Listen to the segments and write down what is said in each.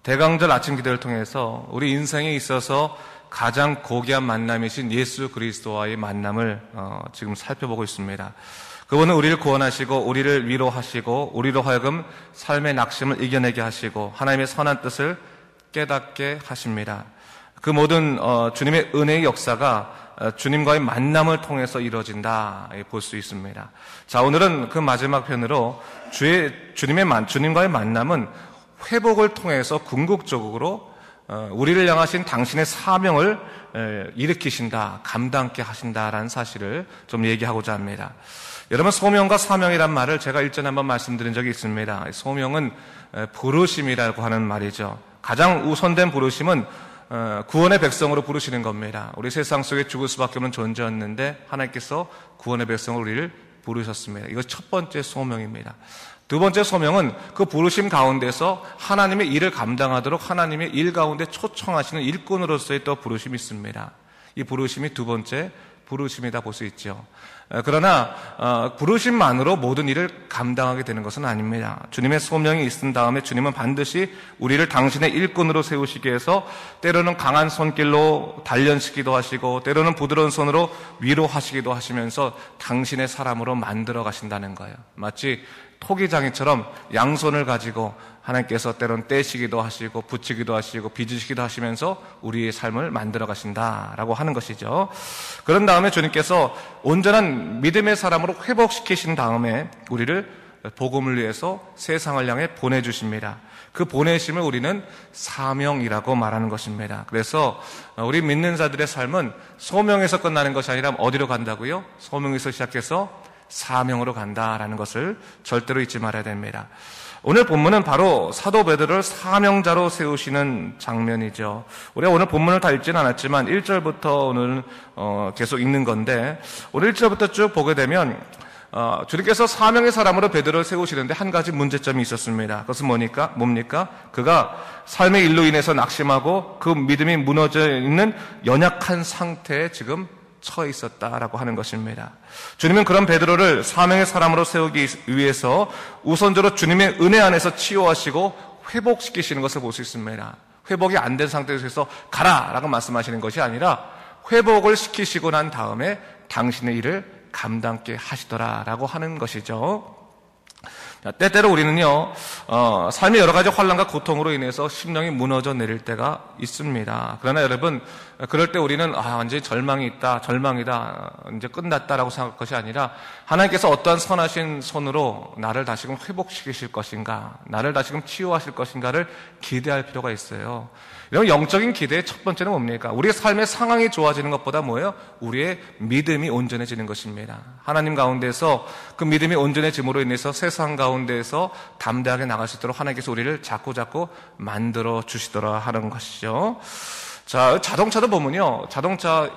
대강절 아침 기도를 통해서 우리 인생에 있어서 가장 고귀한 만남이신 예수 그리스도와의 만남을 지금 살펴보고 있습니다. 그분은 우리를 구원하시고 우리를 위로하시고 우리로 하여금 삶의 낙심을 이겨내게 하시고 하나님의 선한 뜻을 깨닫게 하십니다. 그 모든 주님의 은혜의 역사가 주님과의 만남을 통해서 이루어진다 볼 수 있습니다. 자, 오늘은 그 마지막 편으로 주님과의 만남은 회복을 통해서 궁극적으로 우리를 향하신 당신의 사명을 일으키신다, 감당케 하신다라는 사실을 좀 얘기하고자 합니다. 여러분, 소명과 사명이란 말을 제가 일전에 한번 말씀드린 적이 있습니다. 소명은 부르심이라고 하는 말이죠. 가장 우선된 부르심은 구원의 백성으로 부르시는 겁니다. 우리 세상 속에 죽을 수밖에 없는 존재였는데 하나님께서 구원의 백성으로 우리를 부르셨습니다. 이것이 첫 번째 소명입니다. 두 번째 소명은 그 부르심 가운데서 하나님의 일을 감당하도록 하나님의 일 가운데 초청하시는 일꾼으로서의 또 부르심이 있습니다. 이 부르심이 두 번째 부르심이다 볼 수 있죠. 그러나 부르심만으로 모든 일을 감당하게 되는 것은 아닙니다. 주님의 소명이 있은 다음에 주님은 반드시 우리를 당신의 일꾼으로 세우시기 위해서 때로는 강한 손길로 단련시키기도 하시고 때로는 부드러운 손으로 위로하시기도 하시면서 당신의 사람으로 만들어 가신다는 거예요. 마치 토기장이처럼 양손을 가지고 하나님께서 때로는 떼시기도 하시고 붙이기도 하시고 빚으시기도 하시면서 우리의 삶을 만들어 가신다라고 하는 것이죠. 그런 다음에 주님께서 온전한 믿음의 사람으로 회복시키신 다음에 우리를 복음을 위해서 세상을 향해 보내주십니다. 그 보내심을 우리는 사명이라고 말하는 것입니다. 그래서 우리 믿는 자들의 삶은 소명에서 끝나는 것이 아니라 어디로 간다고요? 소명에서 시작해서 사명으로 간다라는 것을 절대로 잊지 말아야 됩니다. 오늘 본문은 바로 사도 베드로를 사명자로 세우시는 장면이죠. 우리가 오늘 본문을 다 읽지는 않았지만 1절부터 오늘 계속 읽는 건데 오늘 1절부터 쭉 보게 되면 주님께서 사명의 사람으로 베드로를 세우시는데 한 가지 문제점이 있었습니다. 그것은 뭡니까? 그가 삶의 일로 인해서 낙심하고 그 믿음이 무너져 있는 연약한 상태에 지금 처해 있었다라고 하는 것입니다. 주님은 그런 베드로를 사명의 사람으로 세우기 위해서 우선적으로 주님의 은혜 안에서 치유하시고 회복시키시는 것을 볼 수 있습니다. 회복이 안 된 상태에서 가라라고 말씀하시는 것이 아니라 회복을 시키시고 난 다음에 당신의 일을 감당케 하시더라라고 하는 것이죠. 때때로 우리는요, 삶의 여러 가지 환난과 고통으로 인해서 심령이 무너져 내릴 때가 있습니다. 그러나 여러분, 그럴 때 우리는 완전히 절망이다, 이제 끝났다라고 생각할 것이 아니라 하나님께서 어떠한 선하신 손으로 나를 다시금 회복시키실 것인가, 나를 다시금 치유하실 것인가를 기대할 필요가 있어요. 이런 영적인 기대의 첫 번째는 뭡니까? 우리의 삶의 상황이 좋아지는 것보다 뭐예요? 우리의 믿음이 온전해지는 것입니다. 하나님 가운데서 그 믿음이 온전해짐으로 인해서 세상 가운데에서 담대하게 나갈 수 있도록 하나님께서 우리를 자꾸자꾸 만들어 주시더라 하는 것이죠. 자, 자동차도 보면요. 자동차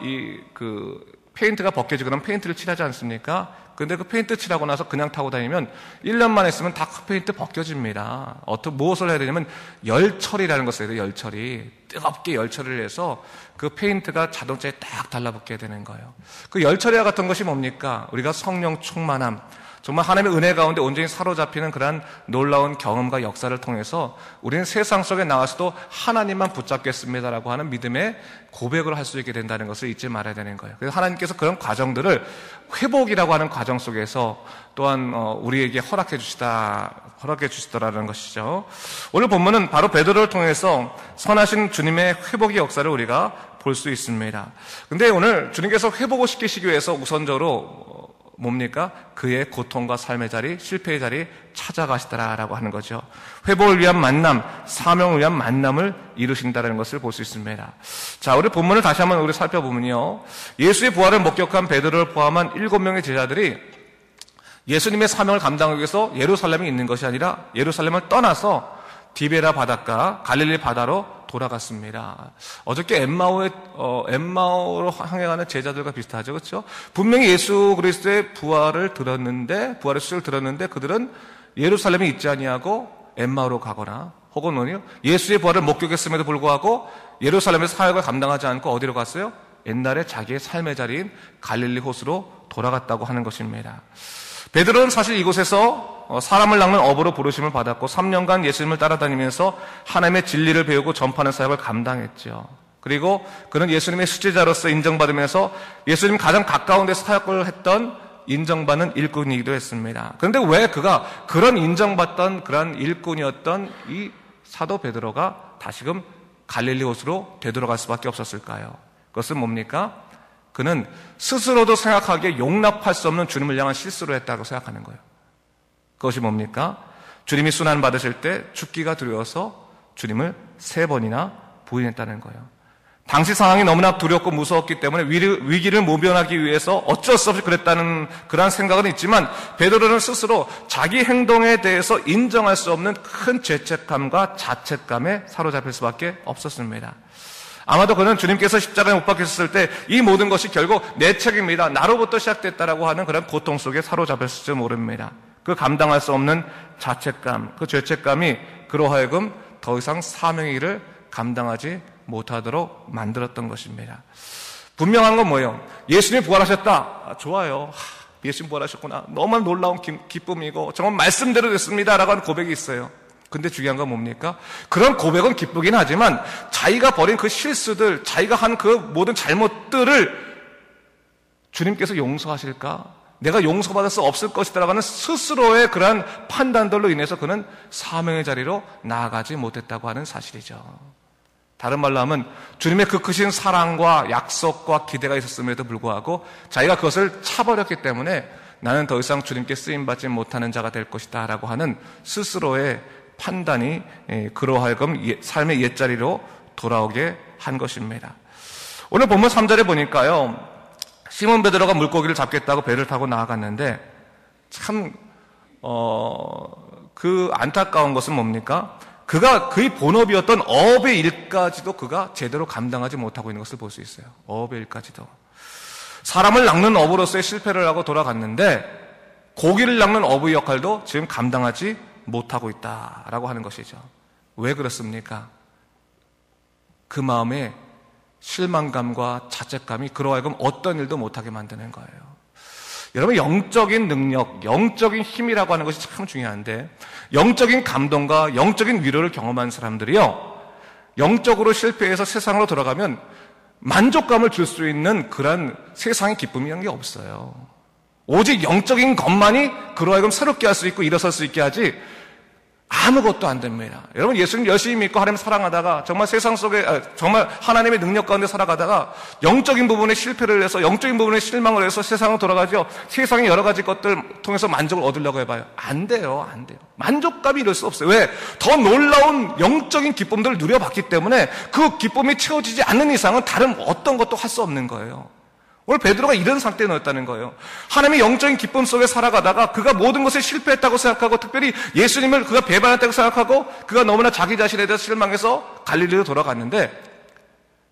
페인트가 벗겨지거나 페인트를 칠하지 않습니까? 근데 그 페인트 칠하고 나서 그냥 타고 다니면 1년만 했으면 다 그 페인트 벗겨집니다. 무엇을 해야 되냐면 열처리라는 것을 해야 돼요. 열처리. 뜨겁게 열처리를 해서 그 페인트가 자동차에 딱 달라붙게 되는 거예요. 그 열처리와 같은 것이 뭡니까? 우리가 성령 충만함, 정말 하나님의 은혜 가운데 온전히 사로잡히는 그러한 놀라운 경험과 역사를 통해서 우리는 세상 속에 나와서도 하나님만 붙잡겠습니다라고 하는 믿음의 고백을 할 수 있게 된다는 것을 잊지 말아야 되는 거예요. 그래서 하나님께서 그런 과정들을 회복이라고 하는 과정 속에서 또한 우리에게 허락해 주시더라는 것이죠. 오늘 본문은 바로 베드로를 통해서 선하신 주님의 회복의 역사를 우리가 볼 수 있습니다. 근데 오늘 주님께서 회복을 시키시기 위해서 우선적으로 뭡니까? 그의 고통과 삶의 자리, 실패의 자리 찾아가시더라라고 하는 거죠. 회복을 위한 만남, 사명을 위한 만남을 이루신다는 것을 볼 수 있습니다. 자, 우리 본문을 다시 한번 우리 살펴보면요. 예수의 부활을 목격한 베드로를 포함한 7명의 제자들이 예수님의 사명을 감당하기 위해서 예루살렘에 있는 것이 아니라 예루살렘을 떠나서 디베라 바닷가, 갈릴리 바다로 돌아갔습니다. 어저께 엠마오로 향해 가는 제자들과 비슷하죠. 그렇죠? 분명히 예수 그리스도의 부활의 소식을 들었는데 그들은 예루살렘에 있지 아니하고 엠마오로 가거나 혹은 예수의 부활을 목격했음에도 불구하고 예루살렘의 사역을 감당하지 않고 어디로 갔어요? 옛날에 자기의 삶의 자리인 갈릴리 호수로 돌아갔다고 하는 것입니다. 베드로는 사실 이곳에서 사람을 낚는 어부로 부르심을 받았고 3년간 예수님을 따라다니면서 하나님의 진리를 배우고 전파하는 사역을 감당했죠. 그리고 그는 예수님의 수제자로서 인정받으면서 예수님 가장 가까운 데서 사역을 했던 인정받는 일꾼이기도 했습니다. 그런데 왜 그가 그런 인정받던 그런 일꾼이었던 이 사도 베드로가 다시금 갈릴리 호수로 되돌아갈 수밖에 없었을까요? 그것은 뭡니까? 그는 스스로도 생각하기에 용납할 수 없는 주님을 향한 실수를 했다고 생각하는 거예요. 그것이 뭡니까? 주님이 순환 받으실 때 죽기가 두려워서 주님을 3번이나 부인했다는 거예요. 당시 상황이 너무나 두렵고 무서웠기 때문에 위기를 모면하기 위해서 어쩔 수 없이 그랬다는 그런 생각은 있지만 베드로는 스스로 자기 행동에 대해서 인정할 수 없는 큰 죄책감과 자책감에 사로잡힐 수밖에 없었습니다. 아마도 그는 주님께서 십자가에 못 박혔을 때 이 모든 것이 결국 내 책임이다, 나로부터 시작됐다라고 하는 그런 고통 속에 사로잡혔을지 모릅니다. 그 감당할 수 없는 자책감, 그 죄책감이 그로 하여금 더 이상 사명의 일을 감당하지 못하도록 만들었던 것입니다. 분명한 건 뭐예요? 예수님이 부활하셨다. 좋아요. 예수님 부활하셨구나. 너무 놀라운 기쁨이고 정말 말씀대로 됐습니다 라고 하는 고백이 있어요. 근데 중요한 건 뭡니까? 그런 고백은 기쁘긴 하지만 자기가 벌인 그 실수들, 자기가 한 그 모든 잘못들을 주님께서 용서하실까? 내가 용서받을 수 없을 것이다라고 하는 스스로의 그러한 판단들로 인해서 그는 사명의 자리로 나아가지 못했다고 하는 사실이죠. 다른 말로 하면 주님의 그 크신 사랑과 약속과 기대가 있었음에도 불구하고 자기가 그것을 차버렸기 때문에 나는 더 이상 주님께 쓰임받지 못하는 자가 될 것이다 라고 하는 스스로의 판단이 그로 하여금 삶의 옛자리로 돌아오게 한 것입니다. 오늘 본문 3절에 보니까요, 시몬 베드로가 물고기를 잡겠다고 배를 타고 나아갔는데 참 그 안타까운 것은 뭡니까? 그가 그의 본업이었던 어업의 일까지도 그가 제대로 감당하지 못하고 있는 것을 볼 수 있어요. 어업의 일까지도. 사람을 낚는 어부로서의 실패를 하고 돌아갔는데 고기를 낚는 어부의 역할도 지금 감당하지 못하고 있다라고 하는 것이죠. 왜 그렇습니까? 그 마음에 실망감과 자책감이 그로 하여금 어떤 일도 못하게 만드는 거예요. 여러분, 영적인 능력, 영적인 힘이라고 하는 것이 참 중요한데 영적인 감동과 영적인 위로를 경험한 사람들이요, 영적으로 실패해서 세상으로 돌아가면 만족감을 줄 수 있는 그런 세상의 기쁨이라는 게 없어요. 오직 영적인 것만이 그로 하여금 새롭게 할 수 있고 일어설 수 있게 하지 아무것도 안 됩니다. 여러분, 예수님 열심히 믿고 하나님 사랑하다가 정말 세상 속에 정말 하나님의 능력 가운데 살아가다가 영적인 부분에 실패를 해서 영적인 부분에 실망을 해서 세상으로 돌아가죠. 세상의 여러 가지 것들 통해서 만족을 얻으려고 해봐요. 안 돼요. 안 돼요. 만족감이 이럴 수 없어요. 왜? 더 놀라운 영적인 기쁨들을 누려봤기 때문에 그 기쁨이 채워지지 않는 이상은 다른 어떤 것도 할 수 없는 거예요. 오늘 베드로가 이런 상태에 놓였다는 거예요. 하나님의 영적인 기쁨 속에 살아가다가 그가 모든 것에 실패했다고 생각하고 특별히 예수님을 그가 배반했다고 생각하고 그가 너무나 자기 자신에 대해서 실망해서 갈릴리로 돌아갔는데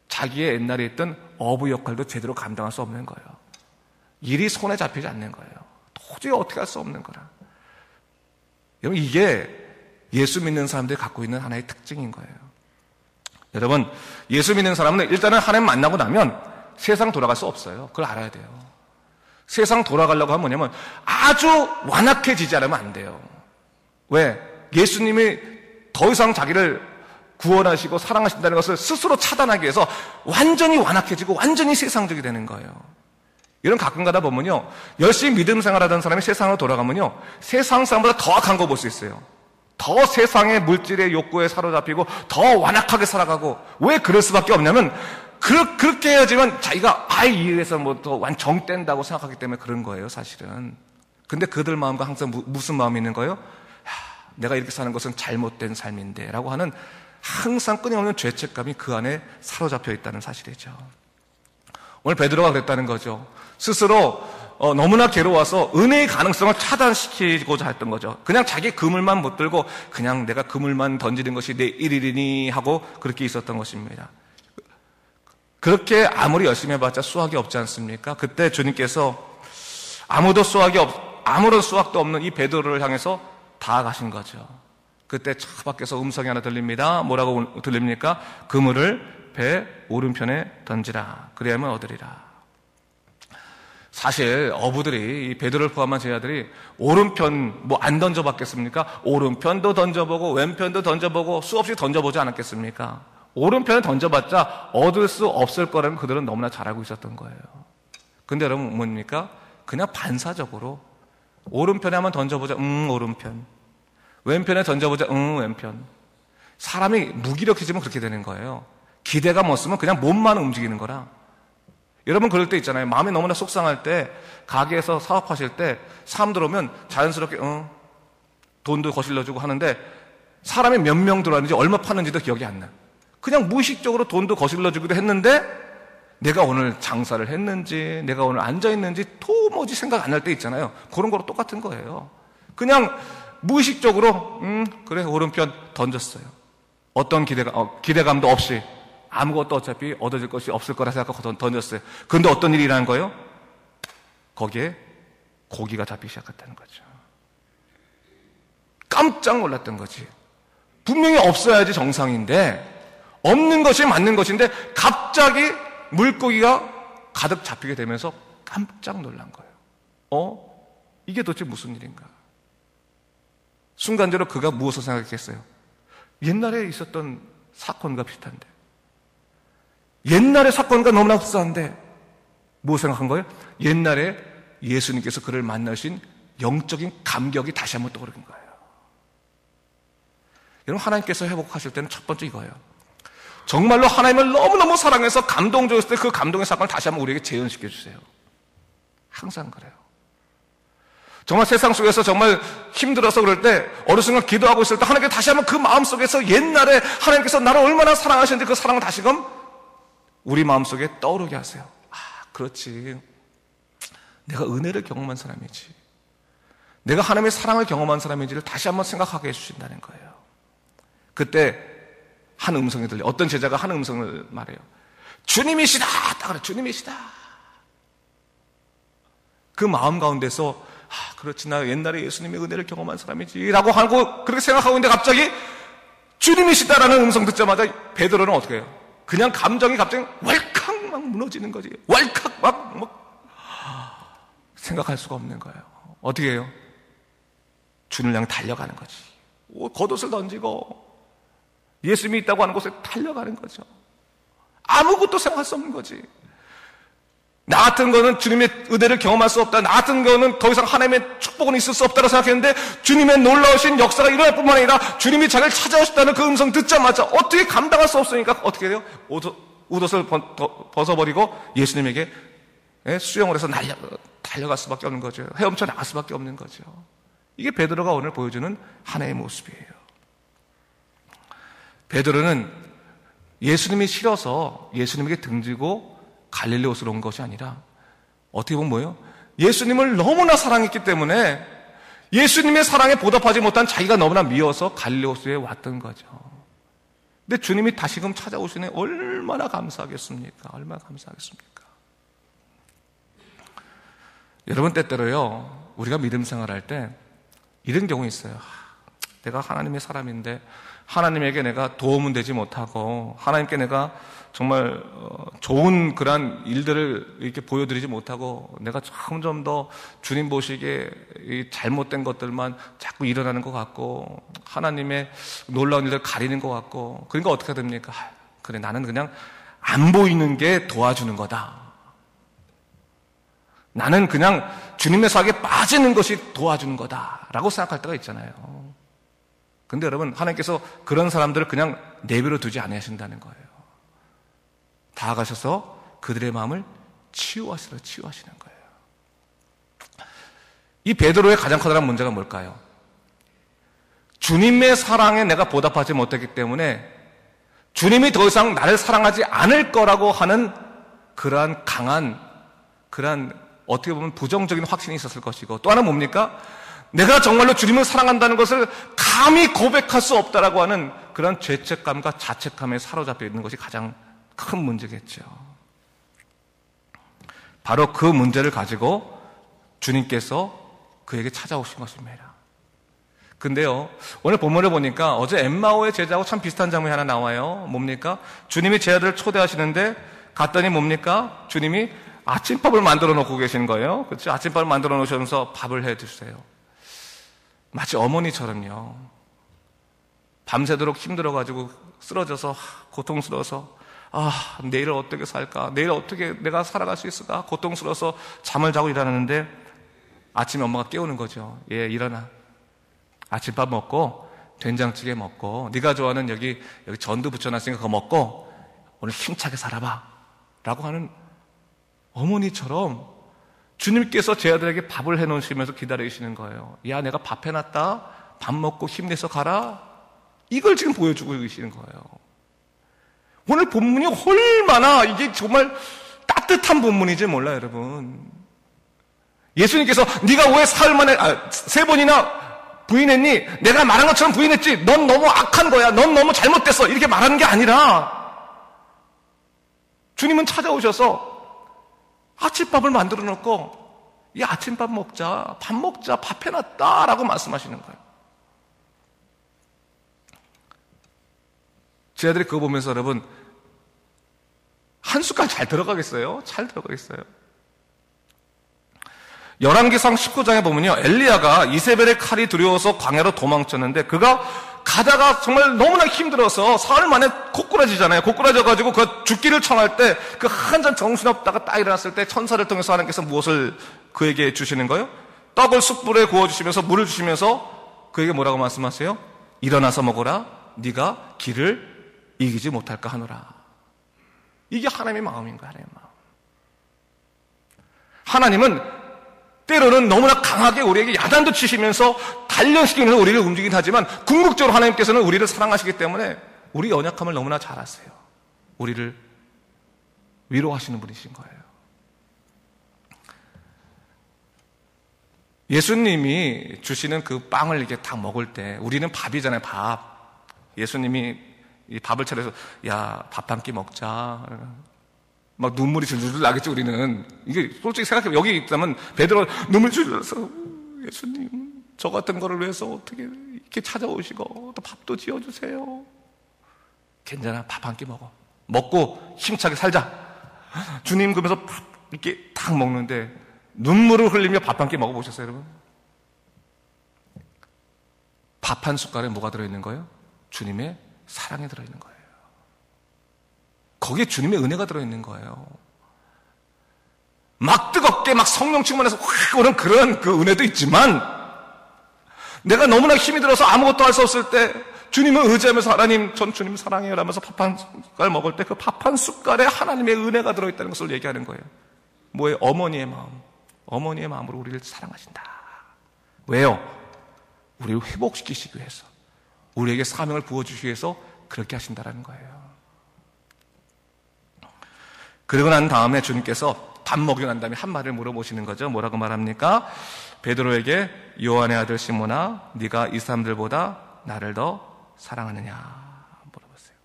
자기의 옛날에 있던 어부 역할도 제대로 감당할 수 없는 거예요. 일이 손에 잡히지 않는 거예요. 도저히 어떻게 할 수 없는 거라. 여러분, 이게 예수 믿는 사람들이 갖고 있는 하나의 특징인 거예요. 여러분, 예수 믿는 사람은 일단은 하나님 만나고 나면 세상 돌아갈 수 없어요. 그걸 알아야 돼요. 세상 돌아가려고 하면 뭐냐면 아주 완악해지지 않으면 안 돼요. 왜? 예수님이 더 이상 자기를 구원하시고 사랑하신다는 것을 스스로 차단하기 위해서 완전히 완악해지고 완전히 세상적이 되는 거예요. 이런 가끔 가다 보면요, 열심히 믿음 생활하던 사람이 세상으로 돌아가면요, 세상 사람보다 더 악한 거 볼 수 있어요. 더 세상의 물질의 욕구에 사로잡히고 더 완악하게 살아가고. 왜 그럴 수밖에 없냐면 그렇게 해야지만 자기가 이 일에서 뭐 더 완정 뗀다고 생각하기 때문에 그런 거예요, 사실은. 근데 그들 마음과 항상 무슨 마음이 있는 거예요? 내가 이렇게 사는 것은 잘못된 삶인데 라고 하는 항상 끊임없는 죄책감이 그 안에 사로잡혀 있다는 사실이죠. 오늘 베드로가 그랬다는 거죠. 스스로 너무나 괴로워서 은혜의 가능성을 차단시키고자 했던 거죠. 그냥 자기 그물만 못 들고 그냥 내가 그물만 던지는 것이 내 일이니 하고 그렇게 있었던 것입니다. 그렇게 아무리 열심히 해봤자 수확이 없지 않습니까? 그때 주님께서 아무런 수확도 없는 이 베드로를 향해서 다가가신 거죠. 그때 저 밖에서 음성이 하나 들립니다. 뭐라고 들립니까? 그물을 배 오른편에 던지라. 그래야만 얻으리라. 사실 어부들이, 이 베드로를 포함한 제자들이 오른편 뭐 안 던져봤겠습니까? 오른편도 던져보고 왼편도 던져보고 수없이 던져보지 않았겠습니까? 오른편을 던져봤자 얻을 수 없을 거라는 그들은 너무나 잘 알고 있었던 거예요. 근데 여러분 뭡니까? 그냥 반사적으로 오른편에 한번 던져보자, 오른편. 왼편에 던져보자, 왼편. 사람이 무기력해지면 그렇게 되는 거예요. 기대감 없으면 그냥 몸만 움직이는 거라. 여러분 그럴 때 있잖아요. 마음이 너무나 속상할 때, 가게에서 사업하실 때 사람들 오면 자연스럽게 돈도 거실러주고 하는데 사람이 몇 명 들어왔는지 얼마 파는지도 기억이 안 나. 그냥 무의식적으로 돈도 거실러주기도 했는데 내가 오늘 장사를 했는지 내가 오늘 앉아있는지 도무지 생각 안 날 때 있잖아요. 그런 거로 똑같은 거예요. 그냥 무의식적으로 그래 오른편 던졌어요. 어떤 기대감도 없이 아무것도 어차피 얻어질 것이 없을 거라 생각하고 던졌어요. 그런데 어떤 일이 일어난 거예요? 거기에 고기가 잡히기 시작했다는 거죠. 깜짝 놀랐던 거지. 분명히 없어야지 정상인데 없는 것이 맞는 것인데 갑자기 물고기가 가득 잡히게 되면서 깜짝 놀란 거예요. 이게 도대체 무슨 일인가? 순간적으로 그가 무엇을 생각했겠어요? 옛날에 있었던 사건과 비슷한데, 옛날의 사건과 너무나 흡사한데 뭐 생각한 거예요? 옛날에 예수님께서 그를 만나신 영적인 감격이 다시 한번 떠오른 거예요. 여러분 하나님께서 회복하실 때는 첫 번째 이거예요. 정말로 하나님을 너무너무 사랑해서 감동적이었을 때 그 감동의 사건을 다시 한번 우리에게 재현시켜 주세요. 항상 그래요. 정말 세상 속에서 정말 힘들어서 그럴 때 어느 순간 기도하고 있을 때 하나님께 다시 한번 그 마음속에서 옛날에 하나님께서 나를 얼마나 사랑하시는지 그 사랑을 다시금 우리 마음속에 떠오르게 하세요. 그렇지. 내가 은혜를 경험한 사람이지. 내가 하나님의 사랑을 경험한 사람인지를 다시 한번 생각하게 해주신다는 거예요. 그때 한 음성이 들려. 어떤 제자가 한 음성을 말해요. 주님이시다! 딱 그래, 주님이시다. 그 마음 가운데서 그렇지, 나 옛날에 예수님의 은혜를 경험한 사람이지 라고 하고 그렇게 생각하고 있는데 갑자기 주님이시다라는 음성 듣자마자 베드로는 어떻게 해요? 그냥 감정이 갑자기 왈칵 막 무너지는 거지. 왈칵 막 생각할 수가 없는 거예요. 어떻게 해요? 주님을 향해 달려가는 거지. 겉옷을 던지고 예수님이 있다고 하는 곳에 달려가는 거죠. 아무것도 생각할 수 없는 거지. 나 같은 거는 주님의 은혜를 경험할 수 없다. 나 같은 거는 더 이상 하나님의 축복은 있을 수 없다고 생각했는데 주님의 놀라우신 역사가 일어날 뿐만 아니라 주님이 자기를 찾아오셨다는 그 음성 듣자마자 어떻게 감당할 수 없으니까 어떻게 해요? 옷을 벗어버리고 예수님에게 수영을 해서 달려갈 수밖에 없는 거죠. 헤엄쳐 나갈 수밖에 없는 거죠. 이게 베드로가 오늘 보여주는 하나의 모습이에요. 베드로는 예수님이 싫어서 예수님에게 등지고 갈릴리오스로 온 것이 아니라 어떻게 보면 뭐예요? 예수님을 너무나 사랑했기 때문에 예수님의 사랑에 보답하지 못한 자기가 너무나 미워서 갈릴리오스에 왔던 거죠. 근데 주님이 다시금 찾아오시니 얼마나 감사하겠습니까? 얼마나 감사하겠습니까? 여러분 때때로요, 우리가 믿음 생활할 때 이런 경우 있어요. 내가 하나님의 사람인데 하나님에게 내가 도움은 되지 못하고 하나님께 내가 정말 좋은 그런 일들을 이렇게 보여드리지 못하고 내가 점점 더 주님 보시기에 이 잘못된 것들만 자꾸 일어나는 것 같고 하나님의 놀라운 일들을 가리는 것 같고, 그러니까 어떻게 됩니까? 그래, 나는 그냥 안 보이는 게 도와주는 거다. 나는 그냥 주님의 사역에 빠지는 것이 도와주는 거다라고 생각할 때가 있잖아요. 근데 여러분, 하나님께서 그런 사람들을 그냥 내버려 두지 않으신다는 거예요. 다가가셔서 그들의 마음을 치유하시는 거예요. 이 베드로의 가장 커다란 문제가 뭘까요? 주님의 사랑에 내가 보답하지 못했기 때문에 주님이 더 이상 나를 사랑하지 않을 거라고 하는 그러한 강한, 그러한 어떻게 보면 부정적인 확신이 있었을 것이고, 또 하나는 뭡니까? 내가 정말로 주님을 사랑한다는 것을 감히 고백할 수 없다라고 하는 그런 죄책감과 자책감에 사로잡혀 있는 것이 가장 큰 문제겠죠. 바로 그 문제를 가지고 주님께서 그에게 찾아오신 것입니다. 근데요, 오늘 본문을 보니까 어제 엠마오의 제자하고 참 비슷한 장면이 하나 나와요. 뭡니까? 주님이 제자들을 초대하시는데 갔더니 뭡니까? 주님이 아침밥을 만들어 놓고 계신 거예요. 그렇죠? 아침밥을 만들어 놓으셔서 밥을 해 주세요. 마치 어머니처럼요. 밤새도록 힘들어가지고 쓰러져서 고통스러워서 내일을 어떻게 살까? 내일 어떻게 내가 살아갈 수 있을까? 고통스러워서 잠을 자고 일어나는데 아침에 엄마가 깨우는 거죠. 얘 일어나. 아침밥 먹고 된장찌개 먹고 네가 좋아하는 여기 전두 부쳐놨으니까 그거 먹고 오늘 힘차게 살아봐 라고 하는 어머니처럼 주님께서 제 아들에게 밥을 해놓으시면서 기다리시는 거예요. 야, 내가 밥 해놨다. 밥 먹고 힘내서 가라. 이걸 지금 보여주고 계시는 거예요. 오늘 본문이 얼마나 이게 정말 따뜻한 본문인지 몰라요, 여러분. 예수님께서 네가 왜 사흘 만에 3번이나 부인했니? 내가 말한 것처럼 부인했지. 넌 너무 악한 거야. 넌 너무 잘못됐어. 이렇게 말하는 게 아니라 주님은 찾아오셔서 아침밥을 만들어 놓고 이 아침밥 먹자, 밥 먹자, 밥 해놨다 라고 말씀하시는 거예요. 제 아들이 그거 보면서 여러분 한 숟갈 잘 들어가겠어요? 잘 들어가겠어요? 열왕기상 19장에 보면요, 엘리야가 이세벨의 칼이 두려워서 광야로 도망쳤는데 그가 가다가 정말 너무나 힘들어서 사흘 만에 고꾸라지잖아요. 고꾸라져가지고 그 죽기를 청할 때 그 한 잔 정신없다가 딱 일어났을 때 천사를 통해서 하나님께서 무엇을 그에게 주시는 거예요? 떡을 숯불에 구워주시면서 물을 주시면서 그에게 뭐라고 말씀하세요? 일어나서 먹어라. 네가 길을 이기지 못할까 하노라. 이게 하나님의 마음인 거예요. 하나님의 마음. 하나님은 때로는 너무나 강하게 우리에게 야단도 치시면서 단련시키면서 우리를 움직이긴 하지만 궁극적으로 하나님께서는 우리를 사랑하시기 때문에 우리 연약함을 너무나 잘 아세요. 우리를 위로하시는 분이신 거예요. 예수님이 주시는 그 빵을 이렇게 딱 먹을 때 우리는 밥이잖아요. 밥. 예수님이 이 밥을 차려서 야, 밥 한 끼 먹자. 막 눈물이 줄줄 나겠죠, 우리는. 이게 솔직히 생각해보면 여기 있다면 베드로 눈물 줄줄 나서 예수님, 저 같은 거를 위해서 어떻게 이렇게 찾아오시고 또 밥도 지어주세요. 괜찮아, 밥 한 끼 먹어. 먹고 힘차게 살자. 주님 그러면서 밥 이렇게 딱 먹는데 눈물을 흘리며 밥 한 끼 먹어보셨어요, 여러분? 밥 한 숟갈에 뭐가 들어있는 거예요? 주님의 사랑이 들어있는 거예요. 거기에 주님의 은혜가 들어있는 거예요. 막 뜨겁게 막 성령 충만해서 확 오는 그런 그 은혜도 있지만 내가 너무나 힘이 들어서 아무것도 할 수 없을 때 주님을 의지하면서 하나님, 전 주님 사랑해요 라면서 밥 한 숟갈 먹을 때 그 밥 한 숟갈에 하나님의 은혜가 들어있다는 것을 얘기하는 거예요. 뭐예요? 어머니의 마음. 어머니의 마음으로 우리를 사랑하신다. 왜요? 우리를 회복시키시기 위해서, 우리에게 사명을 부어주시기 위해서 그렇게 하신다라는 거예요. 그러고 난 다음에 주님께서 밥 먹이고 난 다음에 한 말을 물어보시는 거죠. 뭐라고 말합니까? 베드로에게 요한의 아들 시몬아, 네가 이 사람들보다 나를 더 사랑하느냐 물어보세요.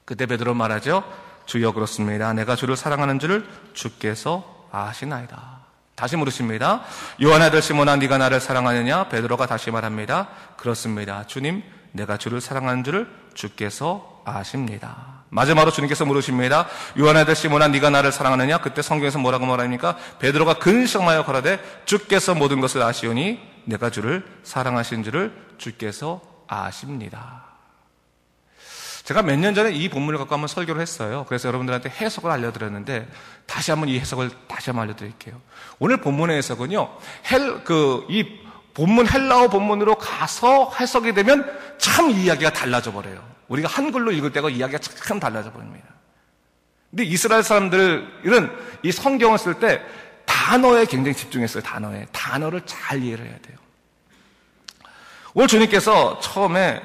그때 베드로 말하죠. 주여 그렇습니다. 내가 주를 사랑하는 줄을 주께서 아시나이다. 다시 물으십니다. 요한의 아들 시몬아, 네가 나를 사랑하느냐? 베드로가 다시 말합니다. 그렇습니다. 주님, 내가 주를 사랑하는 줄을 주께서 아십니다. 마지막으로 주님께서 물으십니다. 요한의 아들 시몬아, 네가 나를 사랑하느냐? 그때 성경에서 뭐라고 말합니까? 베드로가 근심하여 가라되 주께서 모든 것을 아시오니 내가 주를 사랑하신 줄을 주께서 아십니다. 제가 몇 년 전에 이 본문을 갖고 한번 설교를 했어요. 그래서 여러분들한테 해석을 알려드렸는데 다시 한번 이 해석을 다시 한번 알려드릴게요. 오늘 본문의 해석은요, 이 본문 헬라어 본문으로 가서 해석이 되면 참 이야기가 달라져 버려요. 우리가 한글로 읽을 때가 이야기가 참 달라져 버립니다. 근데 이스라엘 사람들은 이 성경을 쓸 때 단어에 굉장히 집중했어요. 단어를 잘 이해를 해야 돼요. 오늘 주님께서 처음에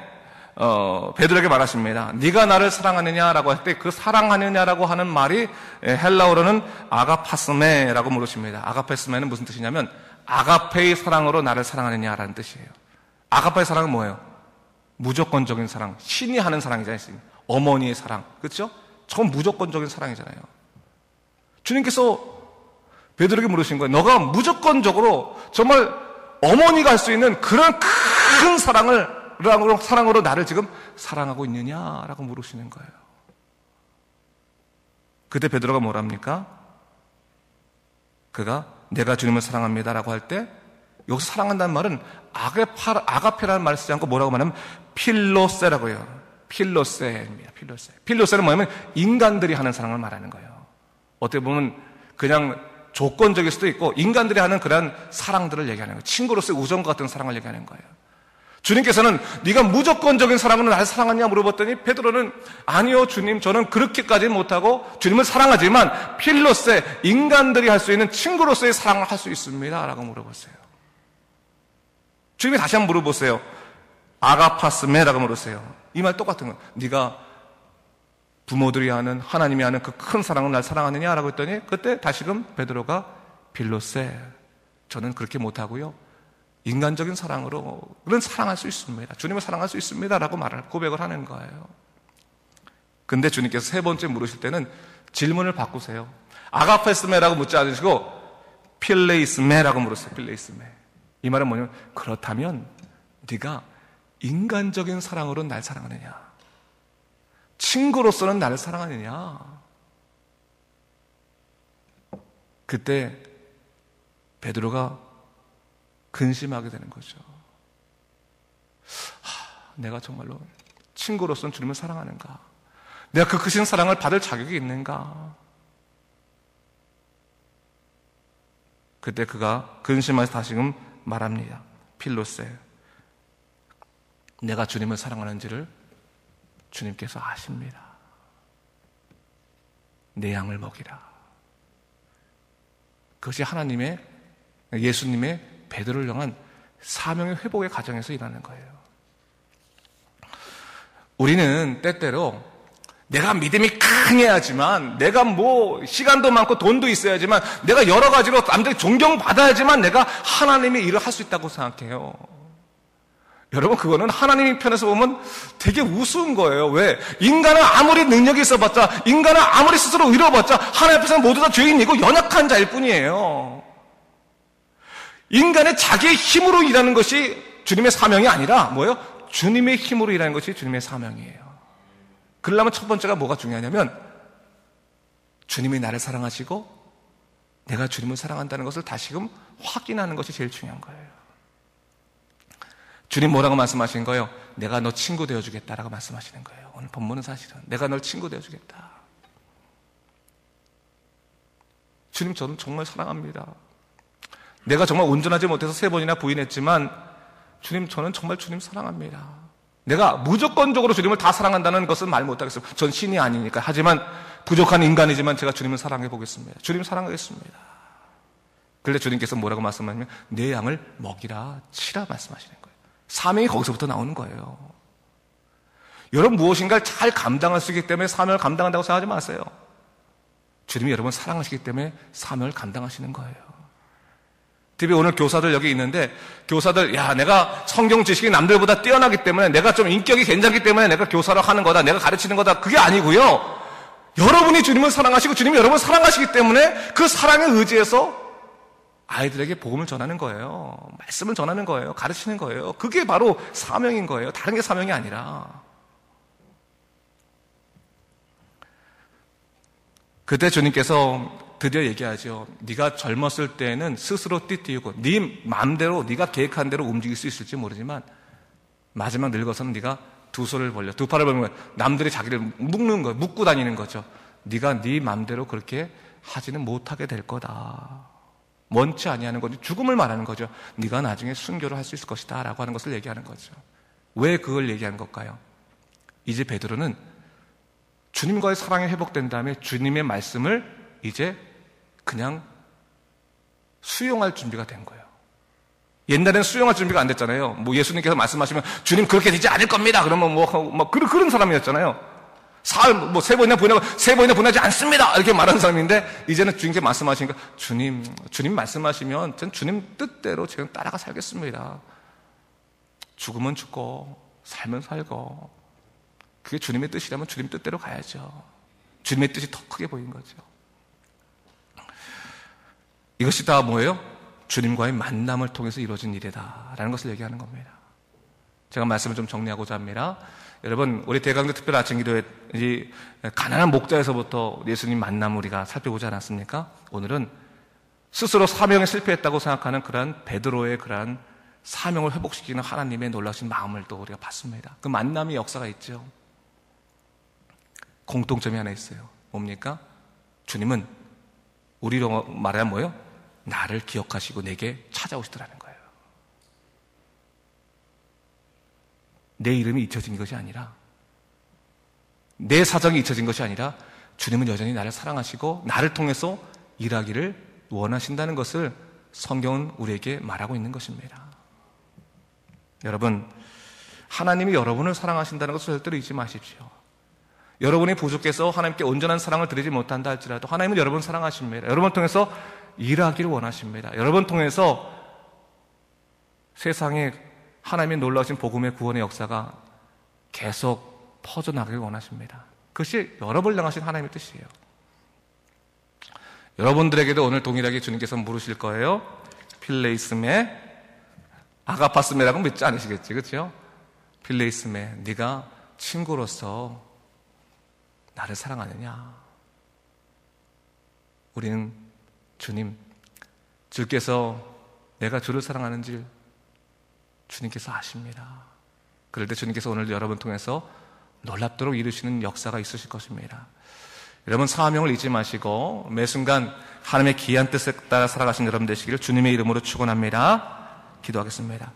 베드로에게 말하십니다. 네가 나를 사랑하느냐라고 할 때 그 사랑하느냐라고 하는 말이 헬라어로는 아가파스메라고 물으십니다. 아가파스메는 무슨 뜻이냐면 아가페의 사랑으로 나를 사랑하느냐라는 뜻이에요. 아가페의 사랑은 뭐예요? 무조건적인 사랑, 신이 하는 사랑이잖아요. 어머니의 사랑, 그렇죠? 저건 무조건적인 사랑이잖아요. 주님께서 베드로에게 물으신 거예요. 너가 무조건적으로 정말 어머니가 할 수 있는 그런 큰 사랑으로 나를 지금 사랑하고 있느냐라고 물으시는 거예요. 그때 베드로가 뭐랍니까? 그가 내가 주님을 사랑합니다라고 할 때 여기서 사랑한다는 말은 아가페라는 말을 쓰지 않고 뭐라고 말하면 필로세라고 해요. 필로세입니다. 필로세는 뭐냐면 인간들이 하는 사랑을 말하는 거예요. 어떻게 보면 그냥 조건적일 수도 있고 인간들이 하는 그런 사랑들을 얘기하는 거예요. 친구로서의 우정과 같은 사랑을 얘기하는 거예요. 주님께서는 네가 무조건적인 사랑으로 나를 사랑하냐 물어봤더니 베드로는 아니요 주님, 저는 그렇게까지는 못하고 주님을 사랑하지만 필로세, 인간들이 할 수 있는 친구로서의 사랑을 할 수 있습니다 라고 물어봤어요. 주님이 다시 한번 물어보세요. 아가파스메라고 물으세요. 이 말 똑같은 거예요. 네가 부모들이 하는, 하나님이 하는 그 큰 사랑을 날 사랑하느냐라고 했더니 그때 다시금 베드로가 필로세, 저는 그렇게 못하고요 인간적인 사랑으로 그런 사랑할 수 있습니다. 주님을 사랑할 수 있습니다 라고 고백을 하는 거예요. 근데 주님께서 세 번째 물으실 때는 질문을 바꾸세요. 아가페스메라고 묻지 않으시고 필레이스메라고 물으세요. 필레이스메. 이 말은 뭐냐면 그렇다면 네가 인간적인 사랑으로 날 사랑하느냐, 친구로서는 나를 사랑하느냐. 그때 베드로가 근심하게 되는 거죠. 내가 정말로 친구로서는 주님을 사랑하는가? 내가 그 크신 사랑을 받을 자격이 있는가? 그때 그가 근심해서 다시금 말합니다. 필로세, 내가 주님을 사랑하는지를 주님께서 아십니다. 내 양을 먹이라. 그것이 하나님의, 예수님의 베드로를 향한 사명의 회복의 과정에서 일하는 거예요. 우리는 때때로 내가 믿음이 강해야지만, 내가 뭐 시간도 많고 돈도 있어야지만, 내가 여러 가지로 남들이 존경받아야지만 내가 하나님의 일을 할 수 있다고 생각해요. 여러분, 그거는 하나님 편에서 보면 되게 우스운 거예요. 왜? 인간은 아무리 능력이 있어봤자, 인간은 아무리 스스로 의로워봤자 하나님 앞에서는 모두 다 죄인이고 연약한 자일 뿐이에요. 인간의 자기의 힘으로 일하는 것이 주님의 사명이 아니라 뭐예요? 주님의 힘으로 일하는 것이 주님의 사명이에요. 그러려면 첫 번째가 뭐가 중요하냐면 주님이 나를 사랑하시고 내가 주님을 사랑한다는 것을 다시금 확인하는 것이 제일 중요한 거예요. 주님 뭐라고 말씀하신 거예요? 내가 너 친구 되어주겠다라고 말씀하시는 거예요. 오늘 본문은 사실은 내가 널 친구 되어주겠다. 주님, 저는 정말 사랑합니다. 내가 정말 온전하지 못해서 3번이나 부인했지만 주님, 저는 정말 주님 사랑합니다. 내가 무조건적으로 주님을 다 사랑한다는 것은 말 못하겠어요. 전 신이 아니니까. 하지만 부족한 인간이지만 제가 주님을 사랑해 보겠습니다. 주님 사랑하겠습니다. 그런데 주님께서 뭐라고 말씀하시면 내 양을 먹이라, 치라 말씀하시는 거예요. 사명이 거기서부터 나오는 거예요. 여러분, 무엇인가를 잘 감당할 수 있기 때문에 사명을 감당한다고 생각하지 마세요. 주님이 여러분 사랑하시기 때문에 사명을 감당하시는 거예요. 특히 오늘 교사들 여기 있는데, 교사들, 야, 내가 성경 지식이 남들보다 뛰어나기 때문에, 내가 좀 인격이 괜찮기 때문에 내가 교사를 하는 거다, 내가 가르치는 거다, 그게 아니고요. 여러분이 주님을 사랑하시고 주님이 여러분을 사랑하시기 때문에 그 사랑에 의지해서 아이들에게 복음을 전하는 거예요. 말씀을 전하는 거예요. 가르치는 거예요. 그게 바로 사명인 거예요. 다른 게 사명이 아니라. 그때 주님께서 드디어 얘기하죠. 네가 젊었을 때는 스스로 띠띠우고 네 마음대로 네가 계획한 대로 움직일 수 있을지 모르지만 마지막 늙어서는 네가 두 손을 벌려, 두 팔을 벌면 남들이 자기를 묶는 거예요. 묶고 다니는 거죠. 네가 네 마음대로 그렇게 하지는 못하게 될 거다. 원치 아니하는 거지, 죽음을 말하는 거죠. 네가 나중에 순교를 할 수 있을 것이다 라고 하는 것을 얘기하는 거죠. 왜 그걸 얘기하는 걸까요? 이제 베드로는 주님과의 사랑이 회복된 다음에 주님의 말씀을 이제 그냥 수용할 준비가 된 거예요. 옛날에는 수용할 준비가 안 됐잖아요. 뭐 예수님께서 말씀하시면 주님 그렇게 되지 않을 겁니다. 그러면 그런 사람이었잖아요. 사흘, 3번이나 보내지 않습니다. 이렇게 말하는 사람인데, 이제는 주님께 말씀하시니까, 주님 말씀하시면 전 주님 뜻대로 제가 따라가 살겠습니다. 죽으면 죽고, 살면 살고, 그게 주님의 뜻이라면 주님 뜻대로 가야죠. 주님의 뜻이 더 크게 보인 거죠. 이것이 다 뭐예요? 주님과의 만남을 통해서 이루어진 일이다라는 것을 얘기하는 겁니다. 제가 말씀을 좀 정리하고자 합니다. 여러분, 우리 대강조 특별 아침 기도회 가난한 목자에서부터 예수님 만남 우리가 살펴보지 않았습니까? 오늘은 스스로 사명에 실패했다고 생각하는 그러한 베드로의 그러한 사명을 회복시키는 하나님의 놀라신 마음을 또 우리가 봤습니다. 그 만남의 역사가 있죠. 공통점이 하나 있어요. 뭡니까? 주님은 우리로 말하면 뭐예요? 나를 기억하시고 내게 찾아오시더라는 거예요. 내 이름이 잊혀진 것이 아니라, 내 사정이 잊혀진 것이 아니라 주님은 여전히 나를 사랑하시고 나를 통해서 일하기를 원하신다는 것을 성경은 우리에게 말하고 있는 것입니다. 여러분, 하나님이 여러분을 사랑하신다는 것을 절대로 잊지 마십시오. 여러분이 부족해서 하나님께 온전한 사랑을 드리지 못한다 할지라도 하나님은 여러분을 사랑하십니다. 여러분을 통해서 일하기를 원하십니다. 여러분을 통해서 세상에 하나님의 놀라우신 복음의 구원의 역사가 계속 퍼져나가길 원하십니다. 그것이 여러분을 향하신 하나님의 뜻이에요. 여러분들에게도 오늘 동일하게 주님께서 물으실 거예요. 필레이스메, 아가파스메라고 믿지 않으시겠지, 그렇죠? 필레이스메, 네가 친구로서 나를 사랑하느냐? 우리는 주님, 주께서 내가 주를 사랑하는지 주님께서 아십니다. 그럴 때 주님께서 오늘 여러분 통해서 놀랍도록 이루시는 역사가 있으실 것입니다. 여러분, 사명을 잊지 마시고 매 순간 하나님의 귀한 뜻에 따라 살아가신 여러분 되시기를 주님의 이름으로 축원합니다. 기도하겠습니다.